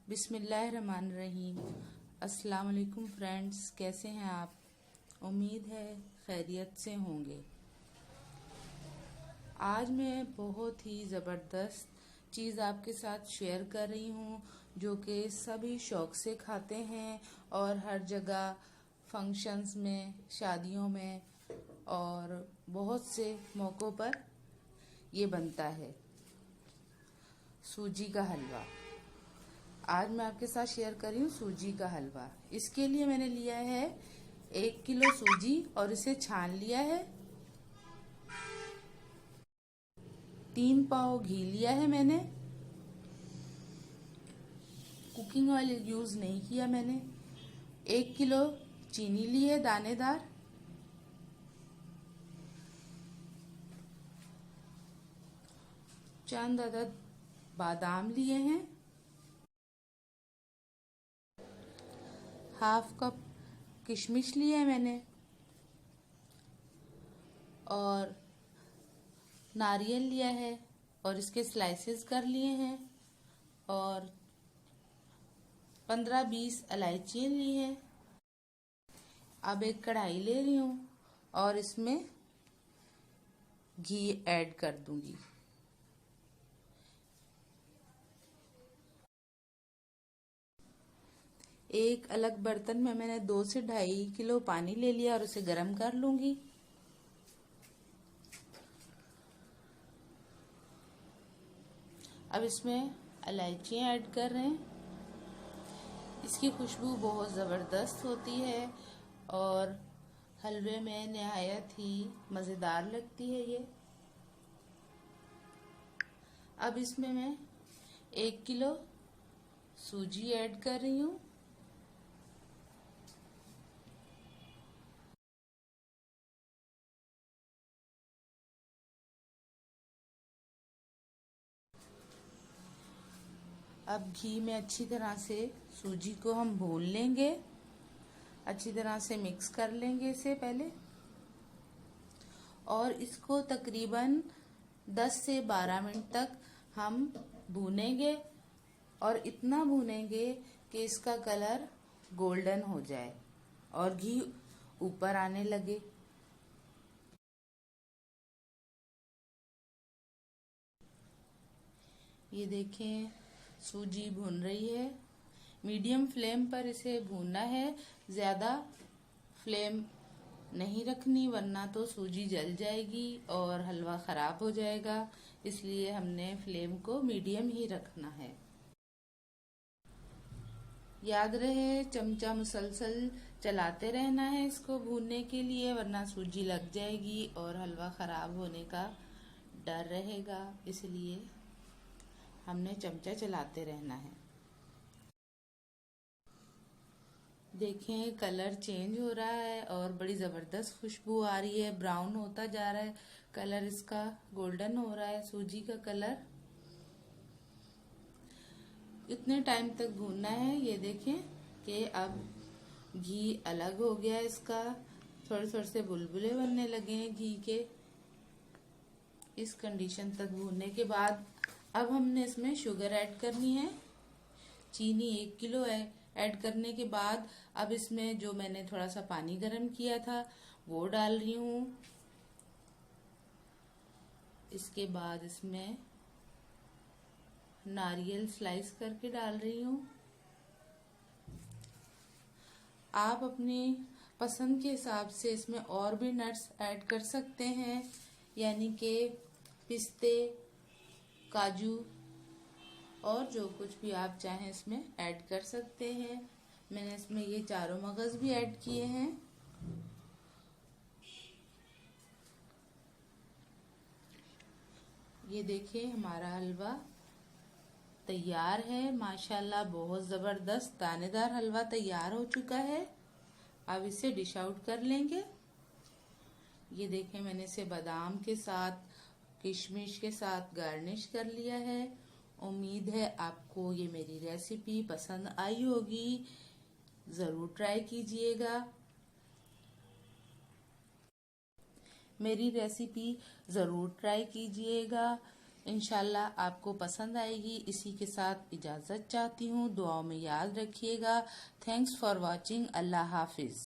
बिस्मिल्लाहिर्रहमानिर्रहीम। अस्सलाम वालेकुम फ्रेंड्स, कैसे हैं आप? उम्मीद है खैरियत से होंगे। आज मैं बहुत ही ज़बरदस्त चीज़ आपके साथ शेयर कर रही हूँ जो कि सभी शौक से खाते हैं और हर जगह फंक्शंस में, शादियों में और बहुत से मौक़ों पर ये बनता है, सूजी का हलवा। आज मैं आपके साथ शेयर कर रही हूँ सूजी का हलवा। इसके लिए मैंने लिया है 1 किलो सूजी और इसे छान लिया है। 3 पाव घी लिया है मैंने। कुकिंग ऑयल यूज नहीं किया मैंने। 1 किलो चीनी ली है दानेदार। चंद अदद बादाम लिए हैं। हाफ कप किशमिश लिए है मैंने और नारियल लिया है और इसके स्लाइसेस कर लिए हैं और 15-20 इलायची ली है। अब एक कढ़ाई ले रही हूँ और इसमें घी ऐड कर दूंगी। एक अलग बर्तन में मैंने 2 से 2.5 किलो पानी ले लिया और उसे गर्म कर लूंगी। अब इसमें इलायचियाँ ऐड कर रहे हैं। इसकी खुशबू बहुत ज़बरदस्त होती है और हलवे में नहायत ही मज़ेदार लगती है ये। अब इसमें मैं 1 किलो सूजी ऐड कर रही हूँ। अब घी में अच्छी तरह से सूजी को हम भून लेंगे। अच्छी तरह से मिक्स कर लेंगे इसे पहले और इसको तकरीबन 10 से 12 मिनट तक हम भूनेंगे और इतना भूनेंगे कि इसका कलर गोल्डन हो जाए और घी ऊपर आने लगे। ये देखें, सूजी भून रही है। मीडियम फ्लेम पर इसे भूनना है, ज़्यादा फ्लेम नहीं रखनी वरना तो सूजी जल जाएगी और हलवा ख़राब हो जाएगा। इसलिए हमने फ्लेम को मीडियम ही रखना है। याद रहे, चमचा मुसलसल चलाते रहना है इसको भूनने के लिए वरना सूजी लग जाएगी और हलवा ख़राब होने का डर रहेगा। इसलिए हमने चमचा चलाते रहना है। देखें, कलर चेंज हो रहा है और बड़ी ज़बरदस्त खुशबू आ रही है। ब्राउन होता जा रहा है कलर, इसका गोल्डन हो रहा है सूजी का कलर। इतने टाइम तक भूनना है। ये देखें कि अब घी अलग हो गया है इसका, थोड़े थोड़े से बुलबुले बनने लगे हैं घी के। इस कंडीशन तक भूनने के बाद अब हमने इसमें शुगर ऐड करनी है। चीनी 1 किलो है। ऐड करने के बाद अब इसमें जो मैंने थोड़ा सा पानी गर्म किया था वो डाल रही हूँ। इसके बाद इसमें नारियल स्लाइस करके डाल रही हूँ। आप अपनी पसंद के हिसाब से इसमें और भी नट्स ऐड कर सकते हैं, यानी कि पिस्ते, काजू और जो कुछ भी आप चाहें इसमें ऐड कर सकते हैं। मैंने इसमें ये चारों मगज भी ऐड किए हैं। ये देखिए, हमारा हलवा तैयार है। माशाल्लाह बहुत ज़बरदस्त दानेदार हलवा तैयार हो चुका है। अब इसे डिश आउट कर लेंगे। ये देखें, मैंने इसे बादाम के साथ, किशमिश के साथ गार्निश कर लिया है। उम्मीद है आपको ये मेरी रेसिपी पसंद आई होगी। ज़रूर ट्राई कीजिएगा। मेरी रेसिपी ज़रूर ट्राई कीजिएगा। इंशाल्लाह आपको पसंद आएगी। इसी के साथ इजाज़त चाहती हूँ। दुआओं में याद रखिएगा। Thanks for watching. अल्लाह हाफिज़।